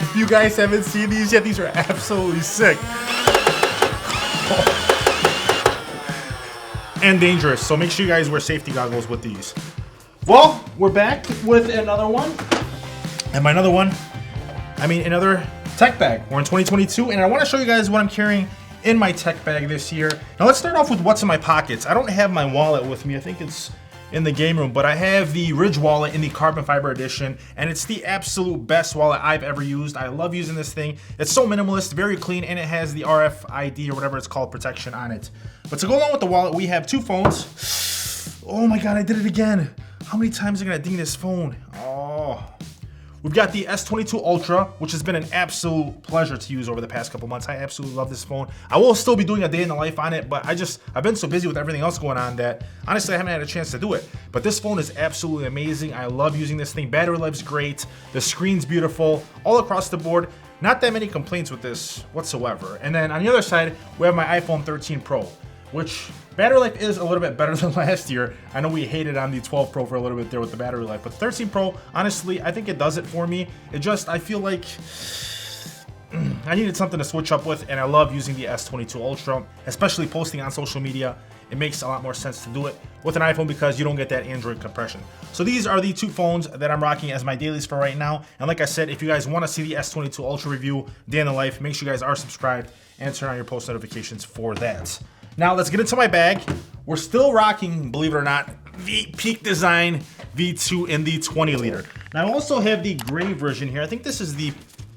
If you guys haven't seen these yet, these are absolutely sick. And dangerous, so make sure you guys wear safety goggles with these. Well, we're back with another one. And by another one, I mean another tech bag. We're in 2022, and I want to show you guys what I'm carrying in my tech bag this year. Now let's start off with what's in my pockets. I don't have my wallet with me. I think it's in the game room, but I have the Ridge wallet in the carbon fiber edition, and it's the absolute best wallet I've ever used. I love using this thing. It's so minimalist, very clean, and it has the RFID or whatever it's called protection on it. But to go along with the wallet, we have two phones. Oh my God, I did it again. How many times am I gonna ding this phone? Oh. We've got the S22 Ultra, which has been an absolute pleasure to use over the past couple months. I absolutely love this phone. I will still be doing a day in the life on it, but I've been so busy with everything else going on that honestly I haven't had a chance to do it. But this phone is absolutely amazing. I love using this thing. Battery life's great. The screen's beautiful. All across the board, not that many complaints with this whatsoever. And then on the other side, we have my iPhone 13 Pro, which battery life is a little bit better than last year. I know we hated on the 12 Pro for a little bit there with the battery life, but 13 Pro, honestly, I think it does it for me. I feel like I needed something to switch up with, and I love using the S22 Ultra, especially posting on social media. It makes a lot more sense to do it with an iPhone because you don't get that Android compression. So these are the two phones that I'm rocking as my dailies for right now. And like I said, if you guys want to see the S22 Ultra review, day in the life, make sure you guys are subscribed and turn on your post notifications for that. Now let's get into my bag. We're still rocking, believe it or not, the Peak Design V2 in the 20 liter. Now I also have the gray version here. I think this is the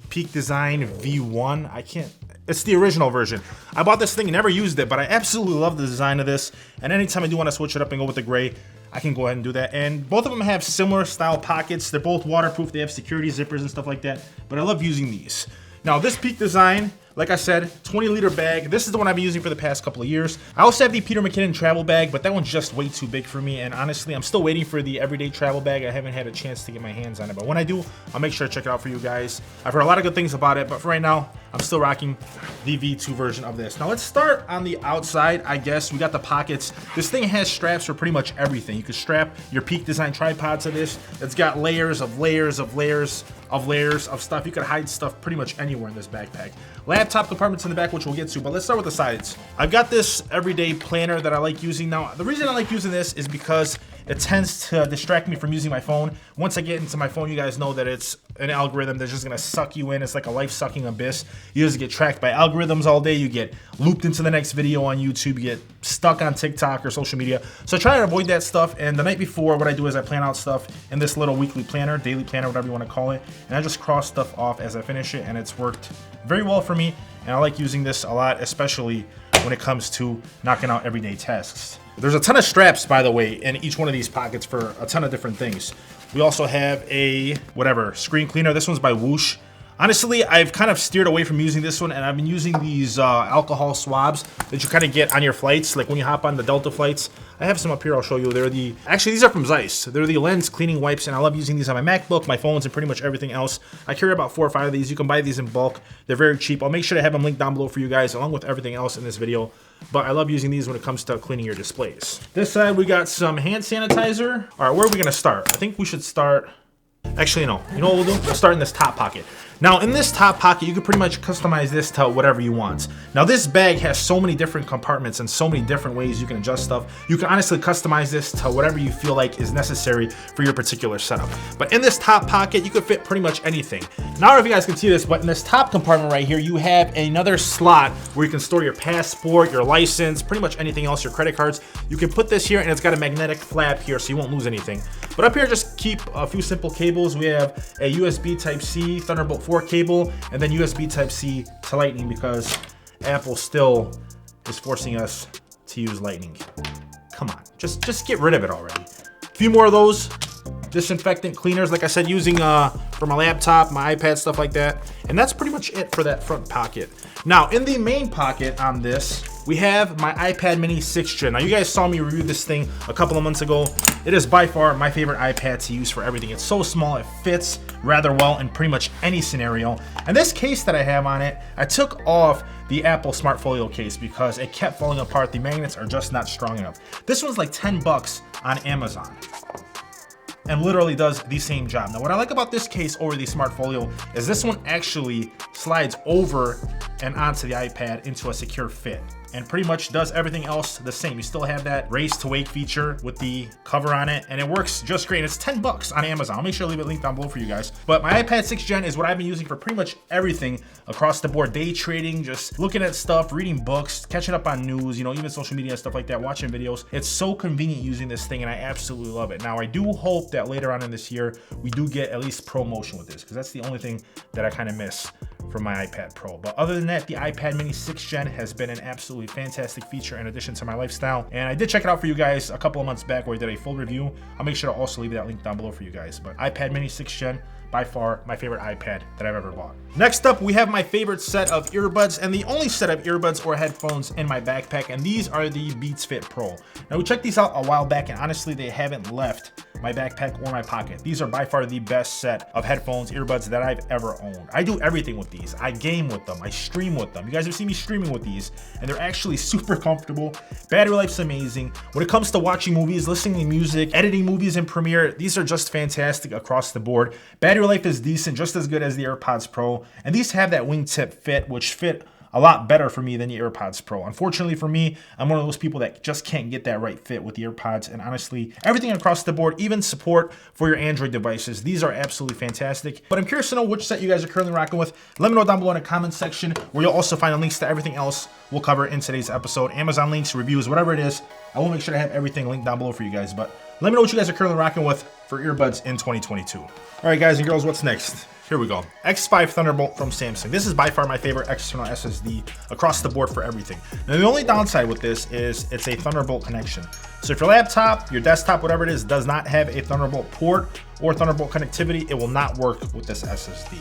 Peak Design V1. It's the original version. I bought this thing and never used it, but I absolutely love the design of this. And anytime I do want to switch it up and go with the gray, I can go ahead and do that. And both of them have similar style pockets. They're both waterproof. They have security zippers and stuff like that, but I love using these. Now this Peak Design, like I said, 20 liter bag. This is the one I've been using for the past couple of years. I also have the Peter McKinnon travel bag, but that one's just way too big for me. And honestly, I'm still waiting for the everyday travel bag. I haven't had a chance to get my hands on it, but when I do, I'll make sure to check it out for you guys. I've heard a lot of good things about it, but for right now, I'm still rocking the V2 version of this. Now let's start on the outside, I guess. We got the pockets. This thing has straps for pretty much everything. You can strap your Peak Design tripod to this. It's got layers of layers of layers of layers of stuff. You can hide stuff pretty much anywhere in this backpack. Laptop compartments in the back, which we'll get to, but let's start with the sides. I've got this everyday planner that I like using. Now, the reason I like using this is because it tends to distract me from using my phone. Once I get into my phone, you guys know that it's an algorithm that's just gonna suck you in. It's like a life-sucking abyss. You just get tracked by algorithms all day. You get looped into the next video on YouTube. You get stuck on TikTok or social media. So I try to avoid that stuff. And the night before, what I do is I plan out stuff in this little weekly planner, daily planner, whatever you wanna call it. And I just cross stuff off as I finish it, and it's worked very well for me. And I like using this a lot, especially when it comes to knocking out everyday tasks. There's a ton of straps, by the way, in each one of these pockets for a ton of different things. We also have a, screen cleaner. This one's by Whoosh. Honestly, I've kind of steered away from using this one, and I've been using these alcohol swabs that you kind of get on your flights, like when you hop on the Delta flights. I have some up here, I'll show you. Actually, these are from Zeiss. They're the lens cleaning wipes, and I love using these on my MacBook, my phones, and pretty much everything else. I carry about 4 or 5 of these. You can buy these in bulk. They're very cheap. I'll make sure to have them linked down below for you guys, along with everything else in this video. But I love using these when it comes to cleaning your displays. This side, we got some hand sanitizer. All right, where are we gonna start? I think we should start, actually, no. You know what we'll do? We'll start in this top pocket. Now, in this top pocket, you can pretty much customize this to whatever you want. Now, this bag has so many different compartments and so many different ways you can adjust stuff. You can honestly customize this to whatever you feel like is necessary for your particular setup. But in this top pocket, you could fit pretty much anything. Now, I don't know if you guys can see this, but in this top compartment right here, you have another slot where you can store your passport, your license, pretty much anything else, your credit cards. You can put this here, and it's got a magnetic flap here, so you won't lose anything. But up here, just keep a few simple cables. We have a USB Type-C, Thunderbolt 4 cable, and then USB Type-C to Lightning, because Apple still is forcing us to use Lightning. Come on, just get rid of it already. A few more of those disinfectant cleaners, like I said, using for my laptop, my iPad, stuff like that. And that's pretty much it for that front pocket. Now, in the main pocket on this, we have my iPad mini 6th gen. Now, you guys saw me review this thing a couple of months ago. It is by far my favorite iPad to use for everything. It's so small, it fits rather well in pretty much any scenario. And this case that I have on it, I took off the Apple Smart Folio case because it kept falling apart. The magnets are just not strong enough. This one's like 10 bucks on Amazon. and literally does the same job. Now, what I like about this case over the Smart Folio is this one actually slides over and onto the iPad into a secure fit, and pretty much does everything else the same. You still have that raise to wake feature with the cover on it, and it works just great. It's 10 bucks on Amazon. I'll make sure to leave it linked down below for you guys. But my iPad 6th Gen is what I've been using for pretty much everything across the board. Day trading, just looking at stuff, reading books, catching up on news, you know, even social media and stuff like that, watching videos. It's so convenient using this thing, and I absolutely love it. Now, I do hope that later on in this year, we do get at least ProMotion with this, because that's the only thing that I kind of miss from my iPad Pro. But other than that, the iPad mini 6th Gen has been an absolutely fantastic feature in addition to my lifestyle. And I did check it out for you guys a couple of months back where I did a full review. I'll make sure to also leave that link down below for you guys. But iPad mini 6th Gen, by far my favorite iPad that I've ever bought. Next up, we have my favorite set of earbuds, and the only set of earbuds or headphones in my backpack, and these are the Beats Fit Pro. Now, we checked these out a while back, and honestly, they haven't left my backpack or my pocket. These are by far the best set of headphones, earbuds that I've ever owned. I do everything with these. I game with them, I stream with them. You guys have seen me streaming with these, and they're actually super comfortable. Battery life's amazing. When it comes to watching movies, listening to music, editing movies in Premiere, these are just fantastic across the board. Battery life is decent, just as good as the AirPods Pro, and these have that wingtip fit, which fit a lot better for me than the AirPods Pro. Unfortunately for me, I'm one of those people that just can't get that right fit with the AirPods, and honestly, everything across the board, even support for your Android devices, these are absolutely fantastic. But I'm curious to know which set you guys are currently rocking with. Let me know down below in the comments section, where you'll also find the links to everything else we'll cover in today's episode. Amazon links, reviews, whatever it is. I will make sure to have everything linked down below for you guys, but let me know what you guys are currently rocking with for earbuds in 2022. All right, guys and girls, what's next? Here we go. X5 Thunderbolt from Samsung. This is by far my favorite external SSD across the board for everything. Now, the only downside with this is it's a Thunderbolt connection. So if your laptop, your desktop, whatever it is, does not have a Thunderbolt port or Thunderbolt connectivity, it will not work with this SSD.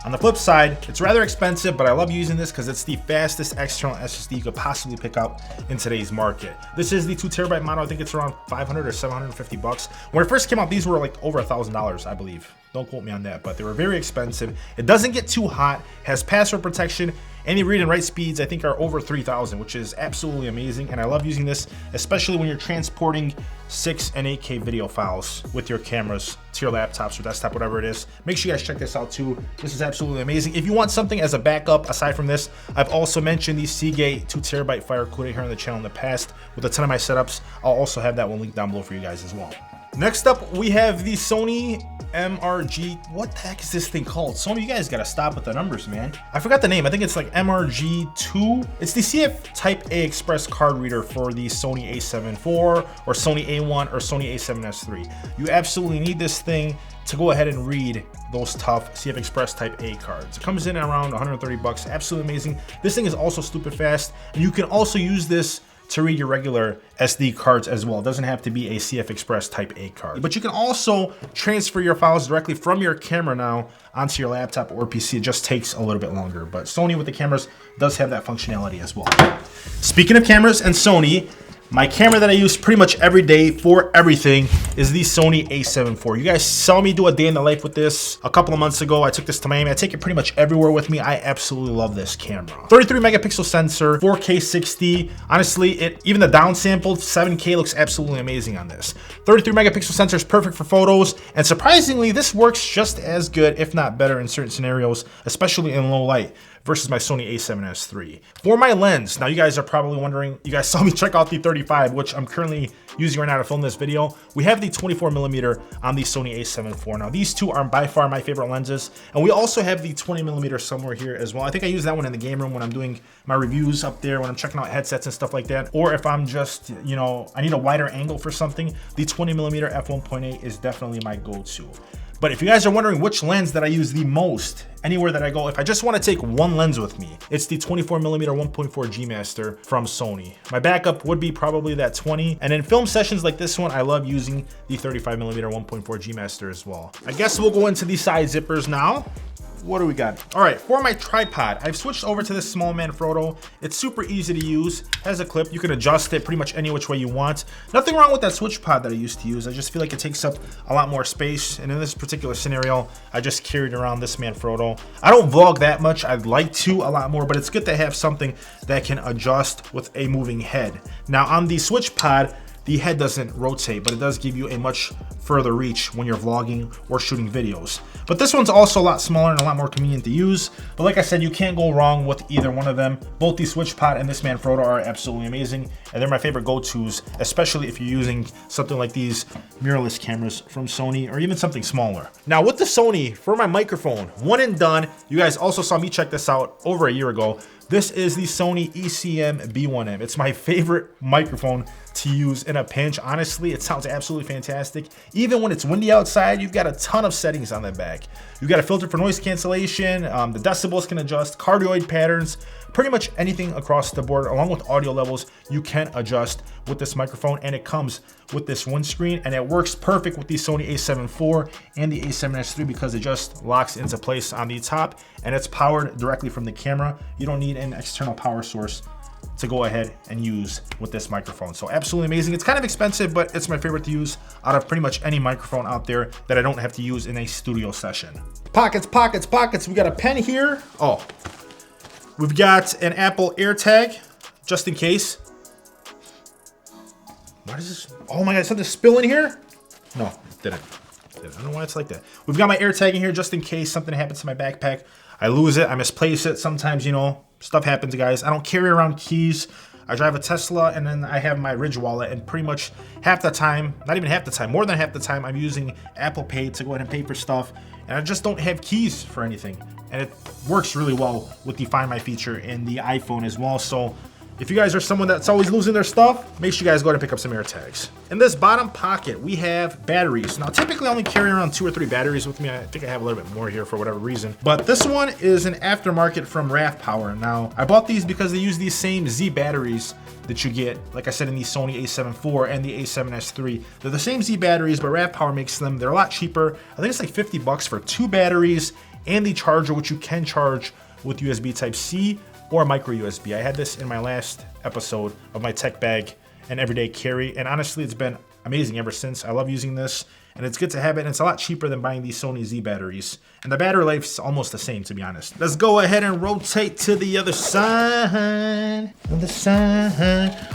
On the flip side, it's rather expensive, but I love using this because it's the fastest external SSD you could possibly pick up in today's market. This is the 2TB model. I think it's around 500 or 750 bucks. When it first came out, these were like over $1,000, I believe. Don't quote me on that, but they were very expensive. It doesn't get too hot, has password protection, and the read and write speeds I think are over 3,000, which is absolutely amazing. And I love using this, especially when you're transporting 6 and 8K video files with your cameras to your laptops or desktop, whatever it is. Make sure you guys check this out too. This is absolutely amazing. If you want something as a backup aside from this, I've also mentioned the Seagate 2TB Firecuda here on the channel in the past with a ton of my setups. I'll also have that one linked down below for you guys as well. Next up, we have the Sony MRG. What the heck is this thing called? Sony, you guys gotta stop with the numbers, man. I forgot the name. I think it's like MRG2. It's the CF Type A Express card reader for the Sony a7 IV or Sony A1 or Sony a7S III. You absolutely need this thing to go ahead and read those tough CFexpress Type A cards. It comes in around 130 bucks. Absolutely amazing. This thing is also stupid fast, and you can also use this to read your regular SD cards as well. It doesn't have to be a CFexpress Type A card. But you can also transfer your files directly from your camera now onto your laptop or PC. It just takes a little bit longer, but Sony with the cameras does have that functionality as well. Speaking of cameras and Sony, my camera that I use pretty much every day for everything is the Sony a7 IV. You guys saw me do a day in the life with this a couple of months ago. I took this to Miami. I take it pretty much everywhere with me. I absolutely love this camera. 33 megapixel sensor, 4K 60. Honestly, even the downsampled 7K looks absolutely amazing on this. 33 megapixel sensor is perfect for photos, and surprisingly, this works just as good, if not better, in certain scenarios, especially in low light, versus my Sony a7S III. For my lens, now you guys are probably wondering, you guys saw me check out the 35, which I'm currently using right now to film this video. We have the 24mm on the Sony a7 IV. Now these two are by far my favorite lenses, and we also have the 20mm somewhere here as well. I think I use that one in the game room when I'm doing my reviews up there, when I'm checking out headsets and stuff like that, or if I'm just, you know, I need a wider angle for something, the 20mm f1.8 is definitely my go-to. But if you guys are wondering which lens that I use the most anywhere that I go, if I just want to take one lens with me, it's the 24mm 1.4 G Master from Sony. My backup would be probably that 20. And in film sessions like this one, I love using the 35mm 1.4 G Master as well. I guess we'll go into the side zippers now. What do we got? All right, for my tripod, I've switched over to this small Manfrotto. It's super easy to use, has a clip. You can adjust it pretty much any which way you want. Nothing wrong with that switch pod that I used to use. I just feel like it takes up a lot more space. And in this particular scenario, I just carried around this Manfrotto. I don't vlog that much. I'd like to a lot more, but it's good to have something that can adjust with a moving head. Now on the switch pod, the head doesn't rotate, but it does give you a much further reach when you're vlogging or shooting videos. But this one's also a lot smaller and a lot more convenient to use. But like I said, you can't go wrong with either one of them. Both the SwitchPod and this Manfrotto are absolutely amazing, and they're my favorite go-tos, especially if you're using something like these mirrorless cameras from Sony or even something smaller. Now with the Sony, for my microphone, one and done. You guys also saw me check this out over a year ago. This is the Sony ECM B1M. It's my favorite microphone to use in a pinch. Honestly, it sounds absolutely fantastic. Even when it's windy outside, you've got a ton of settings on the back. You've got a filter for noise cancellation, the decibels can adjust, cardioid patterns, pretty much anything across the board, along with audio levels, you can adjust with this microphone, and it comes with this windscreen, and it works perfect with the Sony a7 IV and the a7S III because it just locks into place on the top, and it's powered directly from the camera. You don't need an external power source to go ahead and use with this microphone. So absolutely amazing. It's kind of expensive, but it's my favorite to use out of pretty much any microphone out there that I don't have to use in a studio session. Pockets, pockets, pockets. We got a pen here. Oh, we've got an Apple AirTag, just in case. What is this? Oh my God, something spilling here? No, didn't. I don't know why it's like that. We've got my AirTag in here just in case something happens to my backpack. I lose it, I misplace it. Sometimes, you know, stuff happens, guys. I don't carry around keys. I drive a Tesla, and then I have my Ridge wallet, and pretty much half the time, not even half the time, more than half the time, I'm using Apple Pay to go ahead and pay for stuff, and I just don't have keys for anything. And it works really well with the Find My feature in the iPhone as well. So if you guys are someone that's always losing their stuff, make sure you guys go ahead and pick up some AirTags. In this bottom pocket, we have batteries. Now, typically I only carry around 2 or 3 batteries with me. I think I have a little bit more here for whatever reason. But this one is an aftermarket from RAV Power. Now, I bought these because they use these same Z batteries that you get, like I said, in the Sony a7 IV and the a7S III. They're the same Z batteries, but RAV Power makes them. They're a lot cheaper. I think it's like 50 bucks for 2 batteries and the charger, which you can charge with USB Type-C or micro USB. I had this in my last episode of my tech bag and everyday carry, and honestly, it's been amazing ever since. I love using this, and it's good to have it, and it's a lot cheaper than buying these Sony Z batteries. And the battery life's almost the same, to be honest. Let's go ahead and rotate to the other side.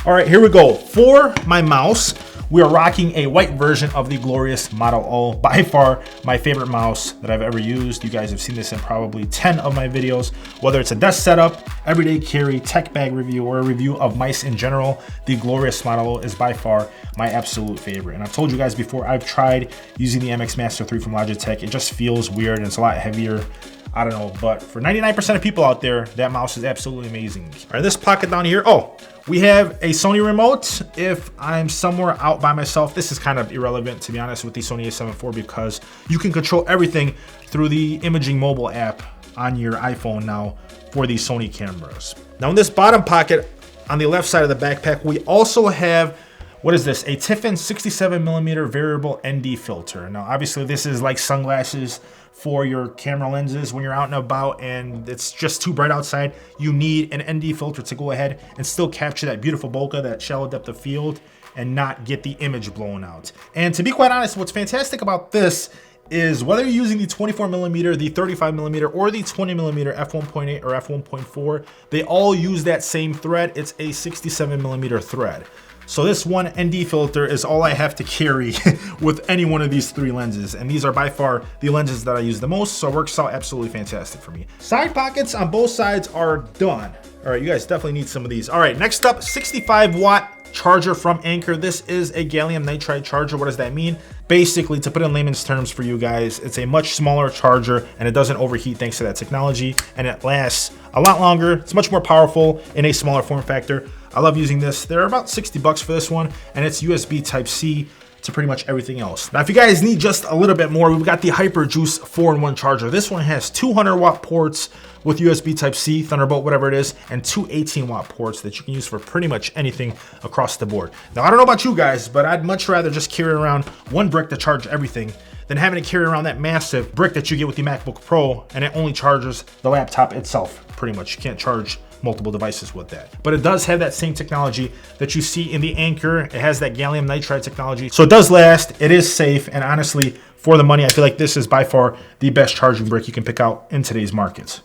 All right, here we go. For my mouse, we are rocking a white version of the glorious Model O, by far my favorite mouse that I've ever used. You guys have seen this in probably 10 of my videos, whether it's a desk setup, everyday carry, tech bag review, or a review of mice in general. The glorious Model O is by far my absolute favorite. And I've told you guys before, I've tried using the MX Master 3 from Logitech. It just feels weird and it's a lot heavier. I don't know, but for 99% of people out there, that mouse is absolutely amazing. All right, this pocket down here, oh, we have a Sony Remote. If I'm somewhere out by myself, this is kind of irrelevant, to be honest, with the Sony a7 IV because you can control everything through the Imaging Mobile app on your iPhone now for these Sony cameras. Now in this bottom pocket on the left side of the backpack, we also have, what is this? A Tiffin 67mm variable ND filter. Now, obviously this is like sunglasses for your camera lenses when you're out and about and it's just too bright outside. You need an ND filter to go ahead and still capture that beautiful bokeh, that shallow depth of field, and not get the image blown out. And to be quite honest, what's fantastic about this is whether you're using the 24mm, the 35mm, or the 20mm f1.8 or f1.4, they all use that same thread. It's a 67mm thread. So this one ND filter is all I have to carry with any one of these 3 lenses. And these are by far the lenses that I use the most, so it works out absolutely fantastic for me. Side pockets on both sides are done. All right, you guys definitely need some of these. All right, next up, 65-watt charger from Anker. This is a gallium nitride charger. What does that mean? Basically, to put it in layman's terms for you guys, it's a much smaller charger and it doesn't overheat thanks to that technology, and it lasts a lot longer. It's much more powerful in a smaller form factor. I love using this. They're about 60 bucks for this one, and it's USB Type-C to pretty much everything else. Now, if you guys need just a little bit more, we've got the HyperJuice 4-in-1 charger. This one has 200-watt ports with USB Type-C, Thunderbolt, whatever it is, and 2 18-watt ports that you can use for pretty much anything across the board. Now, I don't know about you guys, but I'd much rather just carry around one brick to charge everything than having to carry around that massive brick that you get with the MacBook Pro, and it only charges the laptop itself, pretty much. You can't charge multiple devices with that. But it does have that same technology that you see in the Anker. It has that gallium nitride technology. So it does last, it is safe, and honestly, for the money, I feel like this is by far the best charging brick you can pick out in today's markets.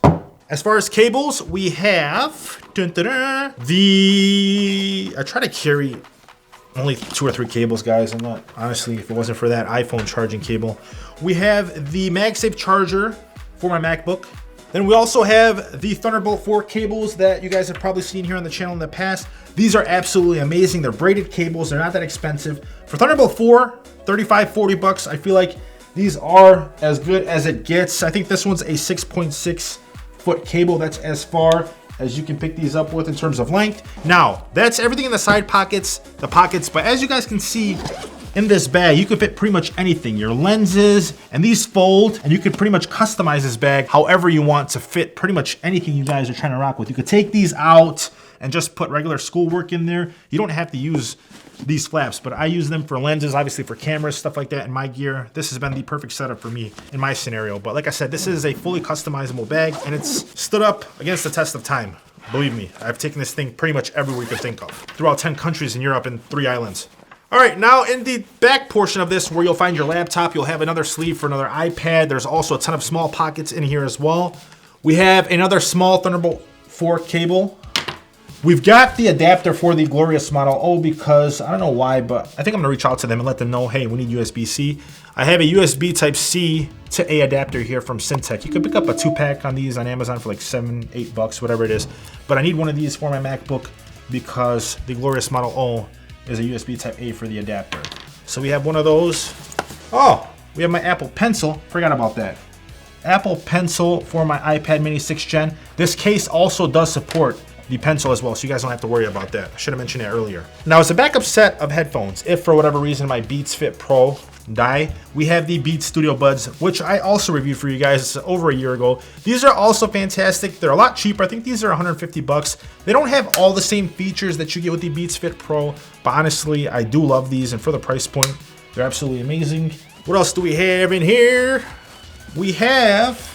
As far as cables, we have I try to carry only 2 or 3 cables, guys. I'm not, honestly, if it wasn't for that iPhone charging cable. We have the MagSafe charger for my MacBook. Then we also have the Thunderbolt 4 cables that you guys have probably seen here on the channel in the past. These are absolutely amazing. They're braided cables. They're not that expensive. For Thunderbolt 4, 35, 40 bucks. I feel like these are as good as it gets. I think this one's a 6.6 foot cable. That's as far as you can pick these up with in terms of length. Now, that's everything in the side pockets, the pockets. But as you guys can see, in this bag, you can fit pretty much anything. Your lenses, and these fold, and you can pretty much customize this bag however you want to fit pretty much anything you guys are trying to rock with. You could take these out and just put regular schoolwork in there. You don't have to use these flaps, but I use them for lenses, obviously for cameras, stuff like that in my gear. This has been the perfect setup for me in my scenario. But like I said, this is a fully customizable bag, and it's stood up against the test of time. Believe me, I've taken this thing pretty much everywhere you could think of, throughout 10 countries in Europe and 3 islands. All right, now in the back portion of this, where you'll find your laptop, you'll have another sleeve for another iPad. There's also a ton of small pockets in here as well. We have another small Thunderbolt 4 cable. We've got the adapter for the Glorious Model O because, I don't know why, but I think I'm gonna reach out to them and let them know, hey, we need USB-C. I have a USB Type-C to A adapter here from Syntec. You can pick up a 2-pack on these on Amazon for like $7, $8, whatever it is. But I need one of these for my MacBook because the Glorious Model O is a USB Type A for the adapter. So we have one of those. Oh, we have my Apple Pencil. Forgot about that. Apple Pencil for my iPad Mini 6th Gen. This case also does support the Pencil as well, so you guys don't have to worry about that. I should have mentioned it earlier. Now, as a backup set of headphones, if for whatever reason my Beats Fit Pro die, we have the Beats Studio Buds, which I also reviewed for you guys over a year ago. These are also fantastic. They're a lot cheaper. I think these are 150 bucks. They don't have all the same features that you get with the Beats Fit Pro, but honestly, I do love these, and for the price point, they're absolutely amazing. What else do we have in here? We have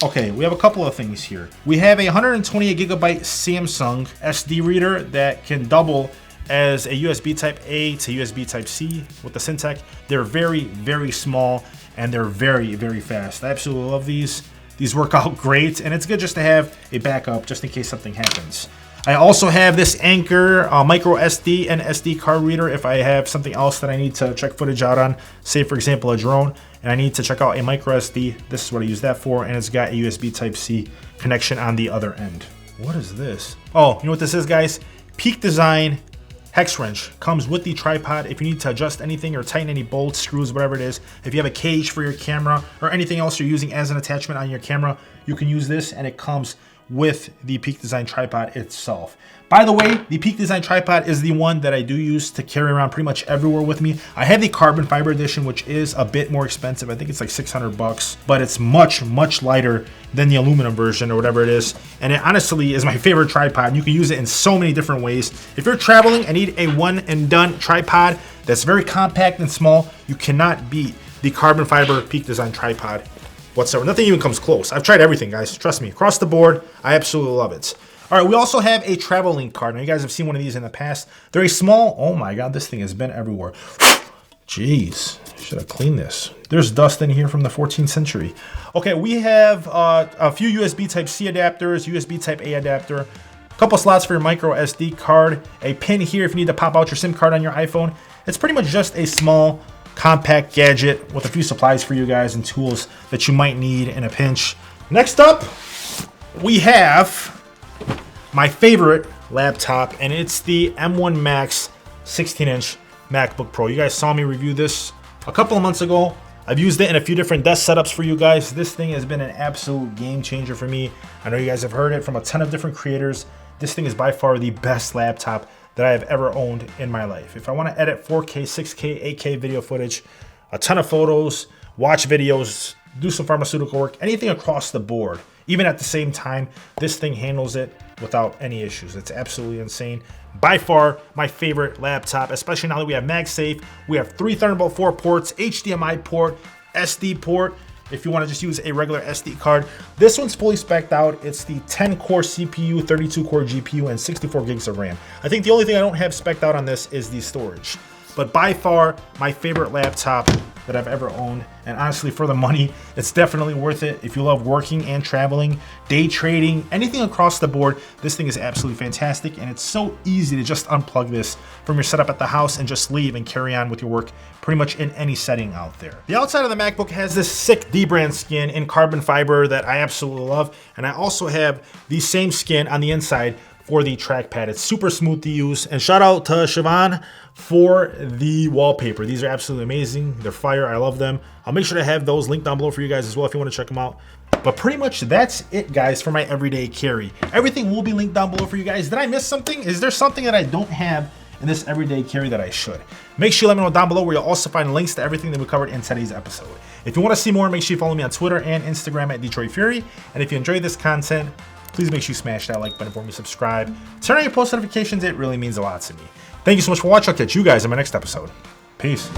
a couple of things here. We have a 128 gigabyte Samsung SD reader that can double as a USB Type A to USB Type C with the Syntec. They're very, very small, and they're very, very fast. I absolutely love these. These work out great, and it's good just to have a backup just in case something happens. I also have this Anker micro SD and SD card reader if I have something else that I need to check footage out on, say for example a drone, and I need to check out a micro SD. This is what I use that for, and it's got a USB Type-C connection on the other end. What is this? Oh, you know what this is, guys? Peak Design hex wrench. Comes with the tripod if you need to adjust anything or tighten any bolts, screws, whatever it is. If you have a cage for your camera or anything else you're using as an attachment on your camera, you can use this, and it comes with the Peak Design tripod itself. By the way, the Peak Design tripod is the one that I do use to carry around pretty much everywhere with me. I have the carbon fiber edition, which is a bit more expensive. I think it's like 600 bucks, but it's much, much lighter than the aluminum version or whatever it is. And it honestly is my favorite tripod. You can use it in so many different ways. If you're traveling and need a one and done tripod that's very compact and small, you cannot beat the carbon fiber Peak Design tripod whatsoever. Nothing even comes close. I've tried everything, guys. Trust me. Across the board, I absolutely love it. All right, we also have a travel link card. Now, you guys have seen one of these in the past. They're a small, oh my God, this thing has been everywhere. Jeez, should have cleaned this. There's dust in here from the 14th century. Okay, we have a few USB Type-C adapters, USB Type-A adapter, a couple slots for your micro SD card, a pin here if you need to pop out your SIM card on your iPhone. It's pretty much just a small, compact gadget with a few supplies for you guys and tools that you might need in a pinch. Next up, we have my favorite laptop, and it's the M1 Max 16-inch MacBook Pro. You guys saw me review this a couple of months ago. I've used it in a few different desk setups for you guys. This thing has been an absolute game changer for me. I know you guys have heard it from a ton of different creators. This thing is by far the best laptop that I have ever owned in my life. If I want to edit 4K, 6K, 8K video footage, a ton of photos, watch videos, do some pharmaceutical work, anything across the board, even at the same time, this thing handles it without any issues. It's absolutely insane. By far my favorite laptop, especially now that we have MagSafe. We have 3 Thunderbolt 4 ports, HDMI port, SD port, if you want to just use a regular SD card. This one's fully spec'd out. It's the 10-core CPU, 32-core GPU, and 64 gigs of RAM. I think the only thing I don't have spec'd out on this is the storage. but by far my favorite laptop that I've ever owned. And honestly, for the money, it's definitely worth it. If you love working and traveling, day trading, anything across the board, this thing is absolutely fantastic. And it's so easy to just unplug this from your setup at the house and just leave and carry on with your work pretty much in any setting out there. The outside of the MacBook has this sick D-brand skin in carbon fiber that I absolutely love. And I also have the same skin on the inside for the trackpad. It's super smooth to use. And shout out to Siobhan for the wallpaper. These are absolutely amazing. They're fire. I love them. I'll make sure to have those linked down below for you guys as well if you want to check them out. But pretty much that's it, guys, for my everyday carry. Everything will be linked down below for you guys. Did I miss something? Is there something that I don't have in this everyday carry that I should? Make sure you let me know down below, where you'll also find links to everything that we covered in today's episode. If you want to see more, make sure you follow me on Twitter and Instagram at DetroitFury. And if you enjoyed this content, please make sure you smash that like button for me, subscribe, turn on your post notifications. It really means a lot to me. Thank you so much for watching. I'll catch you guys in my next episode. Peace.